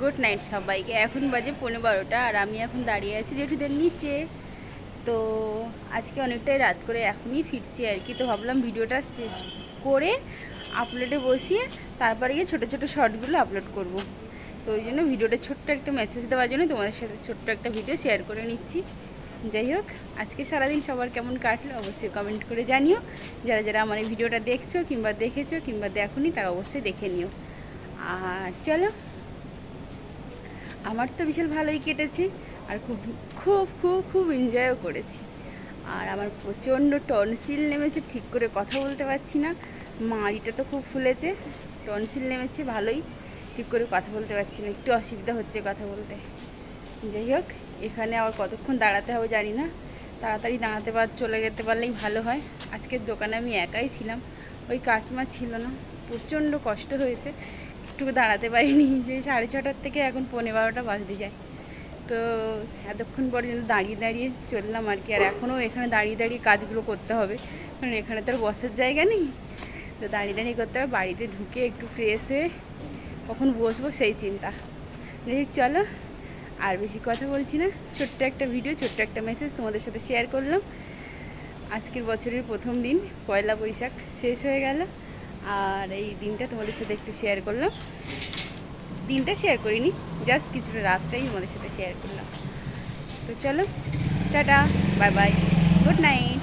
Good night সবাইকে। এখন বাজে 11:15 আর আমি এখন দাঁড়িয়ে আছি জেঠুদের নিচে। তো আজকে অনেকটাই রাত করে এখনই ফিরছি আর কি। তো ভাবলাম ভিডিওটা শেষ করে আপলোডে বসিয়ে তারপরে গিয়ে ছোটো ছোটো শর্টগুলো আপলোড করব। তো ওই জন্য ভিডিওটা ছোট্ট একটা মেসেজ দেওয়ার জন্য তোমাদের সাথে ছোট্ট একটা ভিডিও শেয়ার করে নিচ্ছি। যাই হোক, আজকে সারাদিন সবার কেমন কাটলো অবশ্যই কমেন্ট করে জানিও। যারা যারা আমার এই ভিডিওটা দেখছো কিংবা দেখেছো কিংবা দেখোনি তারা অবশ্যই দেখে নিও। আর চলো, আমার তো বিশাল ভালোই কেটেছে আর খুব খুব খুব খুব এনজয়ও করেছি। আর আমার প্রচণ্ড টনসিল নেমেছে, ঠিক করে কথা বলতে পারছি না। মাড়িটা তো খুব ফুলেছে, টনসিল নেমেছে ভালোই, ঠিক করে কথা বলতে পারছি না, একটু অসুবিধা হচ্ছে কথা বলতে। যাই হোক, এখানে আবার কতক্ষণ দাঁড়াতে হবে জানি না, তাড়াতাড়ি দাঁড়াতে চলে যেতে পারলেই ভালো হয়। আজকের দোকানে আমি একাই ছিলাম, ওই কাকিমা ছিল না, প্রচণ্ড কষ্ট হয়েছে, একটু দাঁড়াতে পারিনি। সেই 6:30 থেকে এখন 11:15 বাজতে যায়। তো এতক্ষণ পর্যন্ত দাঁড়িয়ে দাঁড়িয়ে চললাম আর কি। আর এখনও এখানে দাঁড়িয়ে দাঁড়িয়ে কাজগুলো করতে হবে, কারণ এখানে তো আর বসার জায়গা নেই। তো দাঁড়িয়ে দাঁড়িয়ে করতে হবে, বাড়িতে ঢুকে একটু ফ্রেশ হয়ে কখন বসবো সেই চিন্তা। যাই হোক চলো, আর বেশি কথা বলছি না, ছোট্ট একটা ভিডিও, ছোট্ট একটা মেসেজ তোমাদের সাথে শেয়ার করলাম। আজকের বছরের প্রথম দিন, পয়লা বৈশাখ শেষ হয়ে গেল, আর এই দিনটা তোমাদের সাথে একটু শেয়ার করলাম। দিনটা শেয়ার করিনি, জাস্ট কিছুটা রাতটাই তোমাদের সাথে শেয়ার করলাম। তো চলো, tata, bye bye, good night.